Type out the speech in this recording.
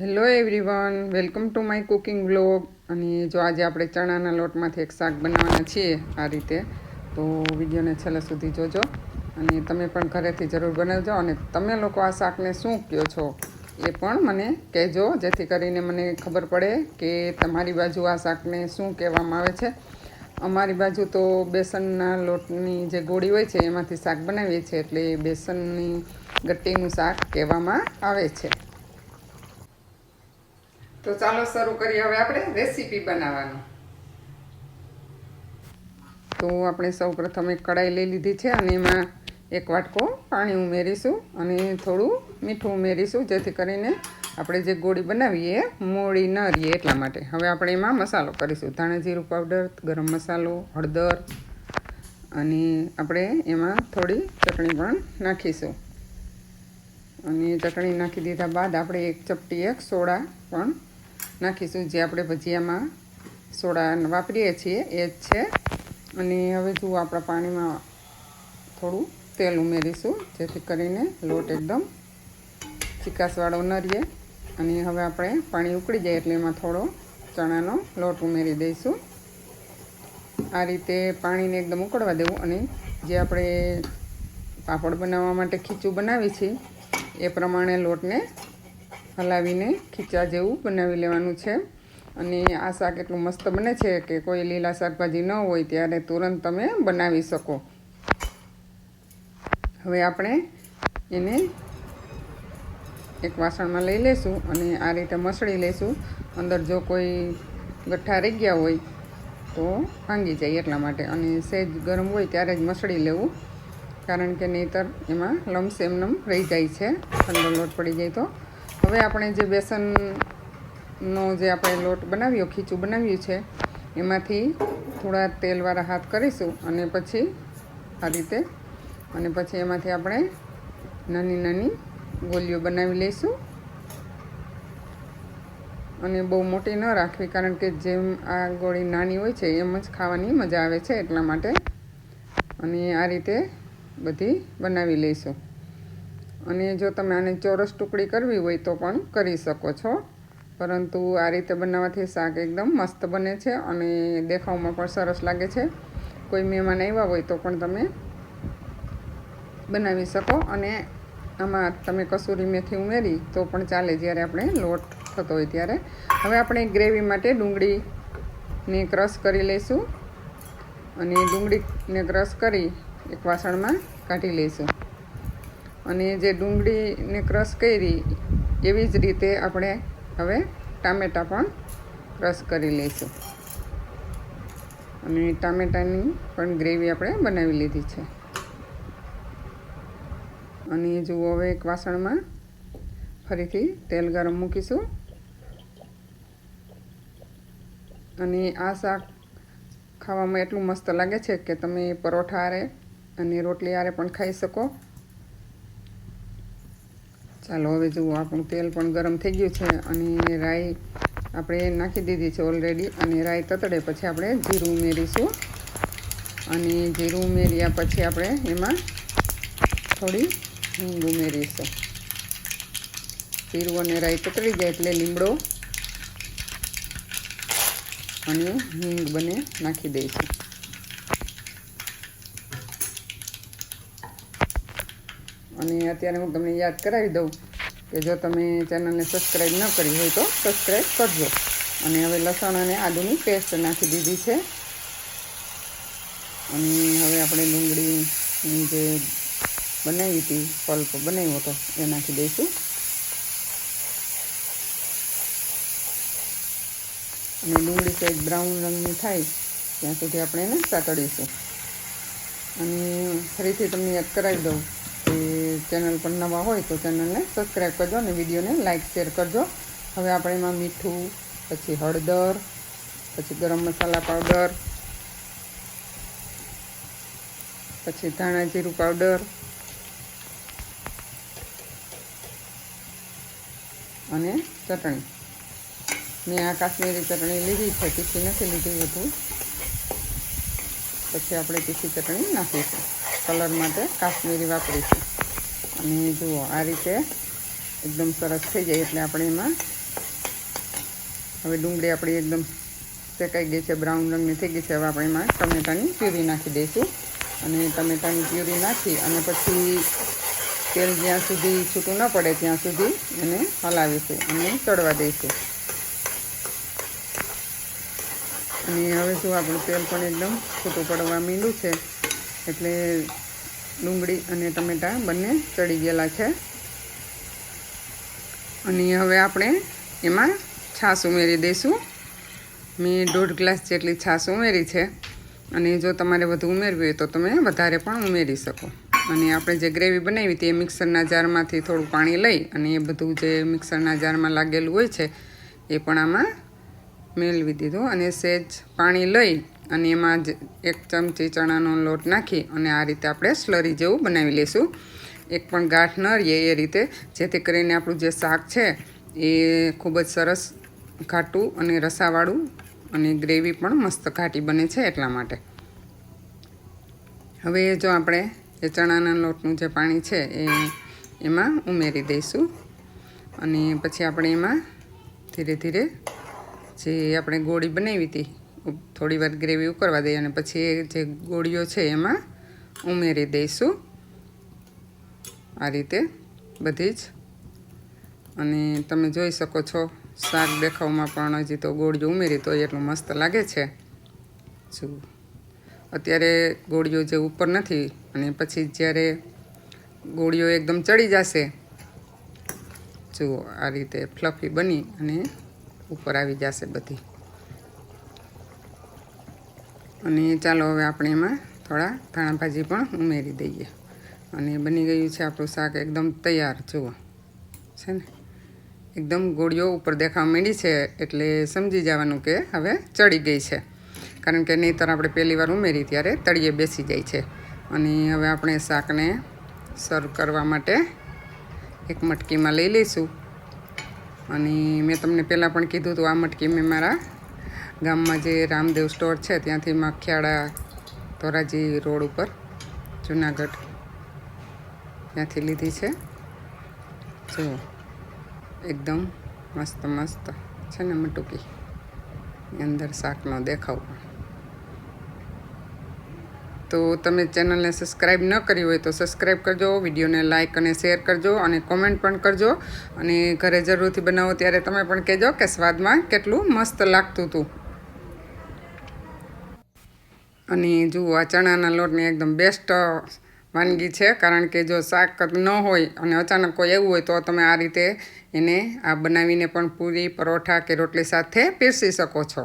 Hello everyone, welcome to my cooking blog. અને જો આજે આપણે ચણાના લોટમાંથી એક શાક બનાવવાના છીએ આ રીતે, તો વિડીયોને છેલ્લે સુધી જોજો અને તમે પણ ઘરેથી જરૂર બનાવજો. અને તમે લોકો આ શાકને શું કહો છો એ પણ મને કહેજો, જેથી કરીને મને ખબર પડે કે તમારી બાજુ આ શાકને શું કહેવામાં આવે છે. અમારી બાજુ તો બેસનના લોટની જે ગોળી હોય છે એમાંથી શાક બનાવીએ છીએ, એટલે બેસનની ગટ્ટીનું શાક કહેવામાં આવે છે. તો ચાલો શરૂ કરીએ હવે આપણે રેસીપી બનાવવાનું. તો આપણે સૌ પ્રથમ એક કઢાઈ લઈ લીધી છે અને એમાં એક વાટકો પાણી ઉમેરીશું અને થોડું મીઠું ઉમેરીશું, જેથી કરીને આપણે જે ગોળી બનાવીએ એ મોળી ન રહીએ એટલા માટે. હવે આપણે એમાં મસાલો કરીશું: ધાણા જીરું પાવડર, ગરમ મસાલો, હળદર, અને આપણે એમાં થોડી ચટણી પણ નાખીશું. અને ચટણી નાખી દીધા બાદ આપણે એક ચપટી સોડા પણ નાખીશું, જે આપણે ભજીયામાં સોડા વાપરીએ છીએ એ જ છે. અને હવે જુઓ, આપણા પાણીમાં થોડું તેલ ઉમેરીશું, જેથી કરીને લોટ એકદમ ચીકાશવાળો ન રહે. અને હવે આપણે પાણી ઉકળી જાય એટલે એમાં થોડો ચણાનો લોટ ઉમેરી દઈશું. આ રીતે પાણીને એકદમ ઉકળવા દેવું. અને જે આપણે પાપડ બનાવવા માટે ખીચું બનાવી છીએ એ પ્રમાણે લોટને હલાવીને ખીચા જેવું બનાવી લેવાનું છે. અને આ શાક એટલું મસ્ત બને છે કે કોઈ લીલા શાકભાજી ન હોય ત્યારે તુરંત તમે બનાવી શકો. હવે આપણે એને એક વાસણમાં લઈ લઈશું અને આ રીતે મસળી લઈશું. અંદર જો કોઈ ગઠ્ઠા રહી ગયા હોય તો ભાંગી જાય એટલા માટે. અને સહેજ ગરમ હોય ત્યારે જ મસળી લેવું, કારણ કે નહીંતર એમાં લમ્સ એમનેમ રહી જાય છે ઠંડો લોટ પડી જાય તો. હવે આપણે જે બેસનનો જે આપણે લોટ બનાવ્યો, ખીચું બનાવ્યું છે, એમાંથી થોડા તેલવાળા હાથ કરીશું અને પછી આ રીતે, અને પછી એમાંથી આપણે નાની નાની ગોળીઓ બનાવી લઈશું. અને બહુ મોટી ન રાખવી, કારણ કે જેમ આ ગોળી નાની હોય છે એમ જ ખાવાની મજા આવે છે એટલા માટે. અને આ રીતે બધી બનાવી લઈશું. અને જો તમે આને ચોરસ ટુકડી કરવી હોય તો પણ કરી શકો છો, પરંતુ આ રીતે બનાવવાથી શાક એકદમ મસ્ત બને છે અને દેખાવમાં પણ સરસ લાગે છે. કોઈ મહેમાન આવ્યા હોય તો પણ તમે બનાવી શકો. અને આમાં તમે કસૂરી મેથી ઉમેરી તો પણ ચાલે, જ્યારે આપણે લોટ થતો હોય ત્યારે. હવે આપણે ગ્રેવી માટે ડુંગળીને ક્રશ કરી લઈશું અને ડુંગળીને ક્રશ કરી એક વાસણમાં કાઢી લઈશું. અને જે ડુંગળીને ક્રશ કરી એવી જ રીતે આપણે હવે ટામેટાં પણ ક્રશ કરી લઈશું. અને ટામેટાની પણ ગ્રેવી આપણે બનાવી લીધી છે. અને જુઓ, હવે એક વાસણમાં ફરીથી તેલ ગરમ મૂકીશું. અને આ શાક ખાવામાં એટલું મસ્ત લાગે છે કે તમે પરોઠા હારે અને રોટલી હારે પણ ખાઈ શકો. ચાલો હવે જુઓ, આપણું તેલ પણ ગરમ થઈ ગયું છે અને રાઈ આપણે નાખી દીધી છે ઓલરેડી. અને રાઈ તતડે પછી આપણે જીરું ઉમેરીશું. અને જીરું ઉમેર્યા પછી આપણે એમાં થોડી હિંગ ઉમેરીશું. જીરું અને રાઈ તતડી જાય એટલે લીમડો અને હિંગ બંને નાખી દઈશું. અને અત્યારે હું તમને યાદ કરાવી દઉં કે જો તમે ચેનલને સબસ્ક્રાઈબ ન કરી હોય તો સબસ્ક્રાઈબ કરજો. અને હવે લસણ અને આદુની પેસ્ટ નાખી દીધી છે. અને હવે આપણે ડુંગળીની જે બનાવી હતી, પલ્પ બનાવ્યો હતો, એ નાખી દઈશું. અને ડુંગળી સહેજ બ્રાઉન રંગની થાય ત્યાં સુધી આપણે એને સાતળીશું. અને ફરીથી તમને યાદ કરાવી દઉં કે ચેનલ પર નવા હોય તો ચેનલને સબસ્ક્રાઈબ કરજો અને વિડીયોને લાઇક શેર કરજો. હવે આપણે એમાં મીઠું, પછી હળદર, પછી ગરમ મસાલા પાવડર, પછી ધાણા જીરું પાવડર અને ચટણી. મેં આ કાશ્મીરી ચટણી લીધી છે, તીખી નથી લીધી વધુ. પછી આપણે તીખી ચટણી નાખીશું, કલર માટે કાશ્મીરી વાપરીશું. અને જુઓ, આ રીતે એકદમ સરસ થઈ જાય એટલે આપણે એમાં હવે ડુંગળી આપણી એકદમ શેકાઈ ગઈ છે, બ્રાઉન રંગની થઈ ગઈ છે. હવે આપણે એમાં ટમેટાની પ્યુરી નાખી દઈશું અને ટમેટાની પ્યુરી નાખી અને પછી તેલ જ્યાં સુધી છૂટું ન પડે ત્યાં સુધી એને હલાવીશું અને ચડવા દઈશું. અને હવે જો આપણું તેલ પણ એકદમ છૂટું પડવા માંડ્યું છે એટલે ડુંગળી અને ટમેટાં બંને ચડી ગયેલા છે. અને હવે આપણે એમાં છાશ ઉમેરી દઈશું. મેં 1.5 ગ્લાસ જેટલી છાશ ઉમેરી છે અને જો તમારે વધુ ઉમેરવી હોય તો તમે વધારે પણ ઉમેરી શકો. અને આપણે જે ગ્રેવી બનાવી હતી એ મિક્સરના જારમાંથી થોડું પાણી લઈ અને એ બધું જે મિક્સરના જારમાં લાગેલું હોય છે એ પણ આમાં મેળવી દીધું અને સહેજ પાણી લઈ અને એમાં જ 1 ચમચી ચણાનો લોટ નાખી અને આ રીતે આપણે સ્લરી જેવું બનાવી લઈશું. એક પણ ગાંઠ ન રહે એ રીતે, જેથી કરીને આપણું જે શાક છે એ ખૂબ જ સરસ ઘાટું અને રસાવાળું અને ગ્રેવી પણ મસ્ત ઘાટી બને છે એટલા માટે. હવે જો આપણે એ ચણાના લોટનું જે પાણી છે એ એમાં ઉમેરી દઈશું અને પછી આપણે એમાં ધીરે ધીરે જે આપણે ગોળી બનાવી હતી થોડી વાર ગ્રેવી ઉકળવા દઈએ અને પછી એ જે ગોળીઓ છે એમાં ઉમેરી દઈશું આ રીતે બધી જ. અને તમે જોઈ શકો છો શાક દેખાવમાં પણ હજી તો ગોળીઓ ઉમેરી તો એટલું મસ્ત લાગે છે. જુઓ અત્યારે ગોળીઓ જે ઉપર નથી અને પછી જ્યારે ગોળીઓ એકદમ ચડી જશે, જુઓ આ રીતે ફ્લફી બની અને ઉપર આવી જશે બધી. અને ચાલો હવે આપણે એમાં થોડા ધાણા ભાજી પણ ઉમેરી દઈએ અને બની ગયું છે આપણું શાક એકદમ તૈયાર. જુઓ છે ને એકદમ ગોળીઓ ઉપર દેખાવા માંડી છે એટલે સમજી જવાનું કે હવે ચડી ગઈ છે, કારણ કે નહીંતર આપણે પહેલી વાર ઉમેરી ત્યારે તળિયે બેસી જાય છે. અને હવે આપણે શાકને સર્વ કરવા માટે એક મટકીમાં લઈ લઈશું. અને મેં તમને પહેલાં પણ કીધું હતું આ મટકી મેં મારા ગામમાં જે રામદેવ સ્ટોર છે ત્યાંથી મખિયાળા ધોરાજી રોડ ઉપર જુનાગઢ ત્યાંથી લીધી છે. જુઓ એકદમ મસ્ત મસ્ત છે ને મટુકી, અંદર શાકનો દેખાવ પણ. તો તમે ચેનલને સબસ્ક્રાઈબ ન કરી હોય તો સબસ્ક્રાઈબ કરજો, વિડીયોને લાઇક અને શેર કરજો અને કોમેન્ટ પણ કરજો. અને ઘરે જરૂરથી બનાવો ત્યારે તમે પણ કહેજો કે સ્વાદમાં કેટલું મસ્ત લાગતું હતું. અને જુઓ આ ચણાના લોટની એકદમ બેસ્ટ વાનગી છે, કારણ કે જો શાક ન હોય અને અચાનક કોઈ એવું હોય તો તમે આ રીતે એને આ બનાવીને પણ પૂરી, પરોઠા કે રોટલી સાથે પીરસી શકો છો.